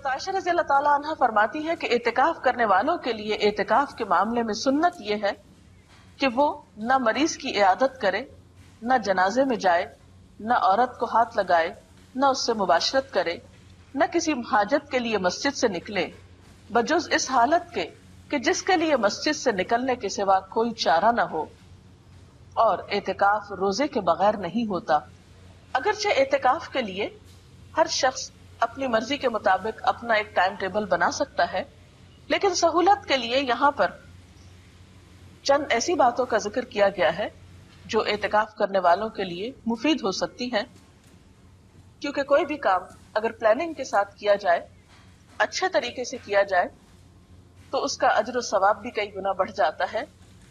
حضرت عائشہ رضی اللہ تعالیٰ عنہ فرماتی ہے کہ اعتکاف کرنے والوں کے لیے اعتکاف کے معاملے میں سنت یہ ہے کہ وہ نہ مریض کی عیادت کرے، نہ جنازے میں جائے، نہ عورت کو ہاتھ لگائے، نہ اس سے مباشرت کرے، نہ کسی حاجت کے لیے مسجد سے نکلے، بجز اس حالت کے کہ جس کے لیے مسجد سے نکلنے کے سوا کوئی چارہ نہ ہو۔ اور اعتکاف روزے کے بغیر نہیں ہوتا۔ اگرچہ اعتکاف کے لیے ہر شخص اپنی مرضی کے مطابق اپنا ایک ٹائم ٹیبل بنا سکتا ہے، لیکن سہولت کے لیے یہاں پر چند ایسی باتوں کا ذکر کیا گیا ہے جو اعتکاف کرنے والوں کے لیے مفید ہو سکتی ہیں، کیونکہ کوئی بھی کام اگر پلاننگ کے ساتھ کیا جائے، اچھے طریقے سے کیا جائے، تو اس کا اجر و ثواب بھی کئی گنا بڑھ جاتا ہے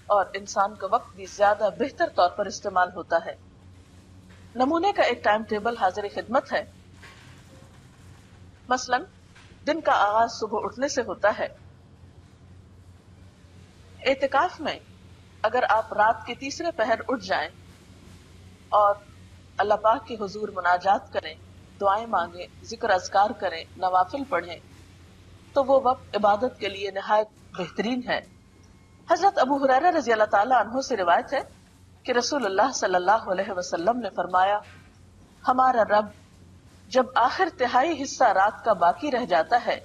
اور انسان کا وقت بھی زیادہ بہتر طور پر استعمال ہوتا ہے۔ نمونے کا ایک ٹائم ٹیبل حاضر خدمت ہے۔ مثلا دن کا آغاز صبح اٹھنے سے ہوتا ہے۔ اعتکاف میں اگر آپ رات کے تیسرے پہر اٹھ جائیں اور اللہ پاک کے حضور مناجات کریں، دعائیں مانگیں، ذکر اذکار کریں، نوافل پڑھیں، تو وہ وقت عبادت کے لیے نہایت بہترین ہے۔ حضرت ابو ہریرہ رضی اللہ تعالیٰ عنہ سے روایت ہے کہ رسول اللہ صلی اللہ علیہ وسلم نے فرمایا، ہمارا رب جب آخر تہائی حصہ رات کا باقی رہ جاتا ہے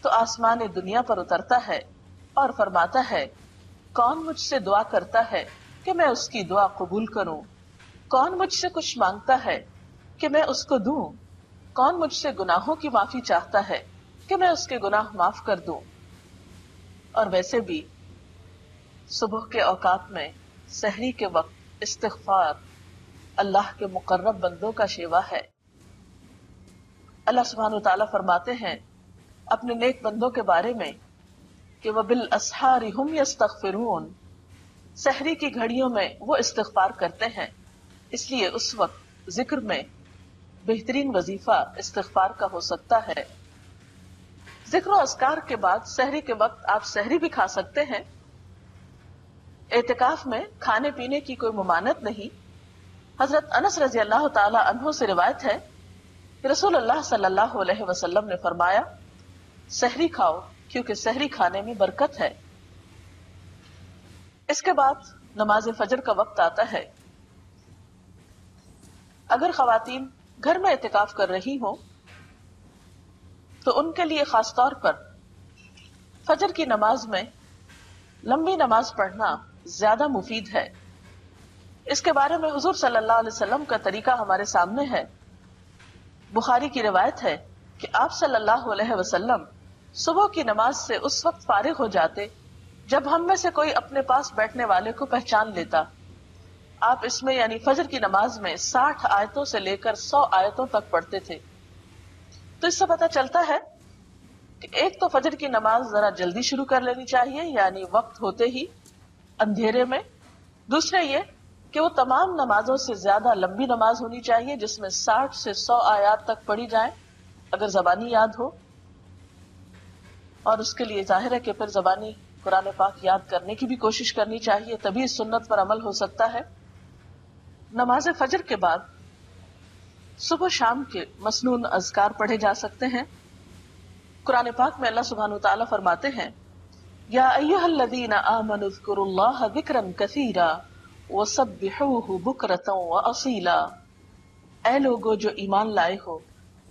تو آسمان دنیا پر اترتا ہے اور فرماتا ہے، کون مجھ سے دعا کرتا ہے کہ میں اس کی دعا قبول کروں؟ کون مجھ سے کچھ مانگتا ہے کہ میں اس کو دوں؟ کون مجھ سے گناہوں کی معافی چاہتا ہے کہ میں اس کے گناہ معاف کر دوں؟ اور ویسے بھی صبح کے اوقات میں سحری کے وقت استغفار اللہ کے مقرب بندوں کا شیوا ہے۔ اللہ سبحانہ وتعالیٰ فرماتے ہیں اپنے نیک بندوں کے بارے میں کہ وَبِالْأَسْحَارِ هُمْ يَسْتَغْفِرُونَ، سحری کی گھڑیوں میں وہ استغفار کرتے ہیں، اس لیے اس وقت ذکر میں بہترین وظیفہ استغفار کا ہو سکتا ہے۔ ذکر و اذکار کے بعد سحری کے وقت آپ سحری بھی کھا سکتے ہیں۔ اعتکاف میں کھانے پینے کی کوئی ممانعت نہیں۔ حضرت انس رضی اللہ تعالی عنہ سے روایت ہے کہ رسول اللہ صلی اللہ علیہ وسلم نے فرمایا، سحری کھاؤ کیونکہ سحری کھانے میں برکت ہے۔ اس کے بعد نماز فجر کا وقت آتا ہے۔ اگر خواتین گھر میں اعتکاف کر رہی ہوں تو ان کے لیے خاص طور پر فجر کی نماز میں لمبی نماز پڑھنا زیادہ مفید ہے۔ اس کے بارے میں حضور صلی اللہ علیہ وسلم کا طریقہ ہمارے سامنے ہے۔ بخاری کی روایت ہے کہ آپ صلی اللہ علیہ وسلم صبح کی نماز سے اس وقت فارغ ہو جاتے جب ہم میں سے کوئی اپنے پاس بیٹھنے والے کو پہچان لیتا۔ آپ اس میں یعنی فجر کی نماز میں 60 آیتوں سے لے کر 100 آیتوں تک پڑھتے تھے۔ تو اس سے پتہ چلتا ہے کہ ایک تو فجر کی نماز ذرا جلدی شروع کر لینی چاہیے، یعنی وقت ہوتے ہی اندھیرے میں۔ دوسرے یہ کہ وہ تمام نمازوں سے زیادہ لمبی نماز ہونی چاہیے جس میں 60 سے 100 آیات تک پڑھی جائیں اگر زبانی یاد ہو، اور اس کے لیے ظاہر ہے کہ پھر زبانی قرآن پاک یاد کرنے کی بھی کوشش کرنی چاہیے، تبھی اس سنت پر عمل ہو سکتا ہے۔ نماز فجر کے بعد صبح شام کے مسنون اذکار پڑھے جا سکتے ہیں۔ قرآن پاک میں اللہ سبحانہ وتعالیٰ فرماتے ہیں، یا ایھا الذین آمنوا اذکروا اللہ ذکرا کثیرا وسبحوہ بکرۃ واصیلا، اے لوگو جو ایمان لائے ہو،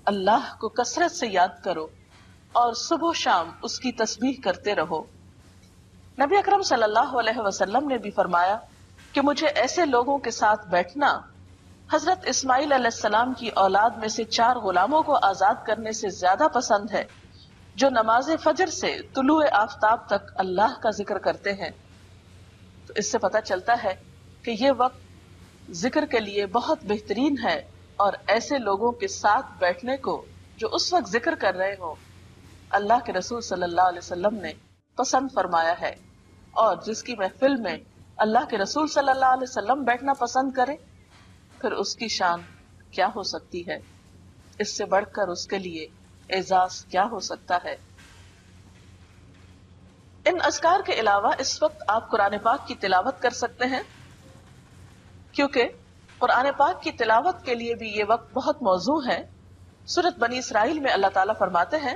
اللہ کو کثرت سے یاد کرو اور صبح و شام اس کی تسبیح کرتے رہو۔ نبی اکرم صلی اللہ علیہ وسلم نے بھی فرمایا کہ مجھے ایسے لوگوں کے ساتھ بیٹھنا حضرت اسماعیل علیہ السلام کی اولاد میں سے 4 غلاموں کو آزاد کرنے سے زیادہ پسند ہے جو نماز فجر سے طلوع آفتاب تک اللہ کا ذکر کرتے ہیں۔ تو اس سے پتہ چلتا ہے کہ یہ وقت ذکر کے لیے بہت بہترین ہے، اور ایسے لوگوں کے ساتھ بیٹھنے کو جو اس وقت ذکر کر رہے ہوں اللہ کے رسول صلی اللہ علیہ وسلم نے پسند فرمایا ہے۔ اور جس کی محفل میں اللہ کے رسول صلی اللہ علیہ وسلم بیٹھنا پسند کرے، پھر اس کی شان کیا ہو سکتی ہے؟ اس سے بڑھ کر اس کے لیے اعزاز کیا ہو سکتا ہے؟ ان اذکار کے علاوہ اس وقت آپ قرآن پاک کی تلاوت کر سکتے ہیں، کیونکہ قرآن پاک کی تلاوت کے لیے بھی یہ وقت بہت موزوں ہے۔ سورۃ بنی اسرائیل میں اللہ تعالیٰ فرماتے ہیں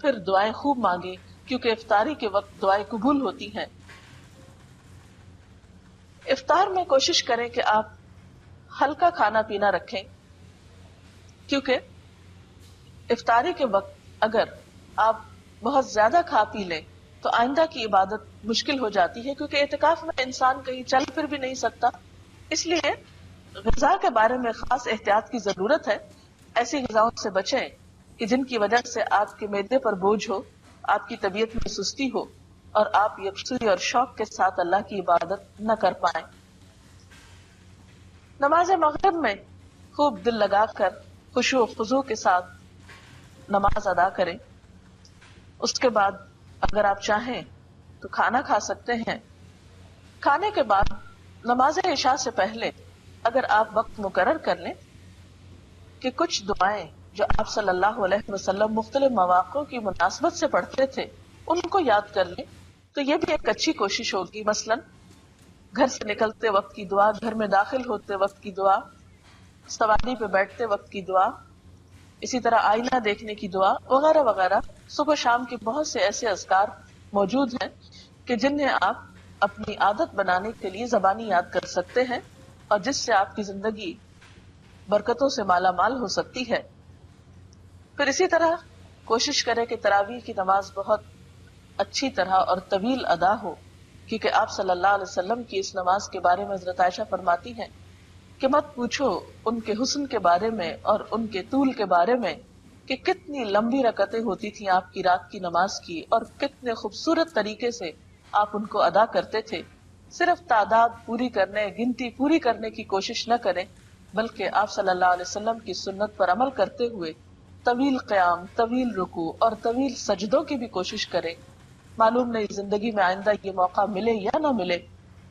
پھر دعائیں خوب مانگیں، کیونکہ افطاری کے وقت دعائیں قبول ہوتی ہیں۔ افطار میں کوشش کریں کہ آپ ہلکا کھانا پینا رکھیں، کیونکہ افطاری کے وقت اگر آپ بہت زیادہ کھا پی لیں تو آئندہ کی عبادت مشکل ہو جاتی ہے، کیونکہ اعتکاف میں انسان کہیں چل پھر بھی نہیں سکتا۔ اس لیے غذا کے بارے میں خاص احتیاط کی ضرورت ہے۔ ایسی غذاؤں سے بچیں کہ جن کی وجہ سے آپ کے معدے پر بوجھ ہو، آپ کی طبیعت میں سستی ہو اور آپ یکسوئی اور شوق کے ساتھ اللہ کی عبادت نہ کر پائیں۔ نماز مغرب میں خوب دل لگا کر خشوع و خضوع کے ساتھ نماز ادا کریں۔ اس کے بعد اگر آپ چاہیں تو کھانا کھا سکتے ہیں۔ کھانے کے بعد نماز عشاء سے پہلے اگر آپ وقت مقرر کر لیں کہ کچھ دعائیں جو آپ صلی اللہ علیہ وسلم مختلف مواقع کی مناسبت سے پڑھتے تھے ان کو یاد کر لیں تو یہ بھی ایک اچھی کوشش ہوگی۔ مثلاً گھر سے نکلتے وقت کی دعا، گھر میں داخل ہوتے وقت کی دعا، سواری پہ بیٹھتے وقت کی دعا، اسی طرح آئینہ دیکھنے کی دعا وغیرہ وغیرہ۔ صبح شام کے بہت سے ایسے اذکار موجود ہیں کہ جنہیں آپ اپنی عادت بنانے کے لیے زبانی یاد کر سکتے ہیں اور جس سے آپ کی زندگی برکتوں سے مالا مال ہو سکتی ہے۔ پھر اسی طرح کوشش کریں کہ تراویح کی نماز بہت اچھی طرح اور طویل ادا ہو، کیونکہ آپ صلی اللہ علیہ وسلم کی اس نماز کے بارے میں حضرت عائشہ فرماتی ہیں کہ مت پوچھو ان کے حسن کے بارے میں اور ان کے طول کے بارے میں کہ کتنی لمبی رکعتیں ہوتی تھیں آپ کی رات کی نماز کی اور کتنے خوبصورت طریقے سے آپ ان کو ادا کرتے تھے۔ صرف تعداد پوری کرنے، گنتی پوری کرنے کی کوشش نہ کریں، بلکہ آپ صلی اللہ علیہ وسلم کی سنت پر عمل کرتے ہوئے طویل قیام، طویل رکوع اور طویل سجدوں کی بھی کوشش کریں۔ معلوم نہیں زندگی میں آئندہ یہ موقع ملے یا نہ ملے،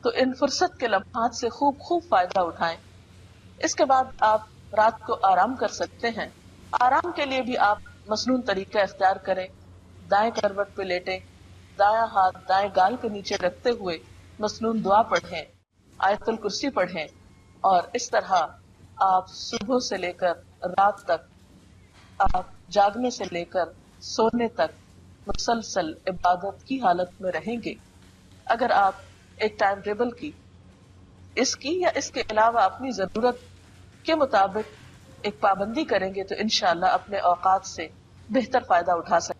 تو ان فرصت کے لمحات سے خوب خوب فائدہ اٹھائیں۔ اس کے بعد آپ رات کو آرام کر سکتے ہیں۔ آرام کے لیے بھی آپ مسنون طریقہ اختیار کریں۔ دائیں کروٹ پہ لیٹیں، دایاں ہاتھ دائیں گال کے نیچے رکھتے ہوئے مسنون دعا پڑھیں، آیت الکرسی پڑھیں، اور اس طرح آپ صبح سے لے کر رات تک، آپ جاگنے سے لے کر سونے تک مسلسل عبادت کی حالت میں رہیں گے۔ اگر آپ ایک ٹائم ٹیبل کی، اس کی یا اس کے علاوہ اپنی ضرورت کے مطابق ایک پابندی کریں گے تو انشاءاللہ اپنے اوقات سے بہتر فائدہ اٹھا سکیں۔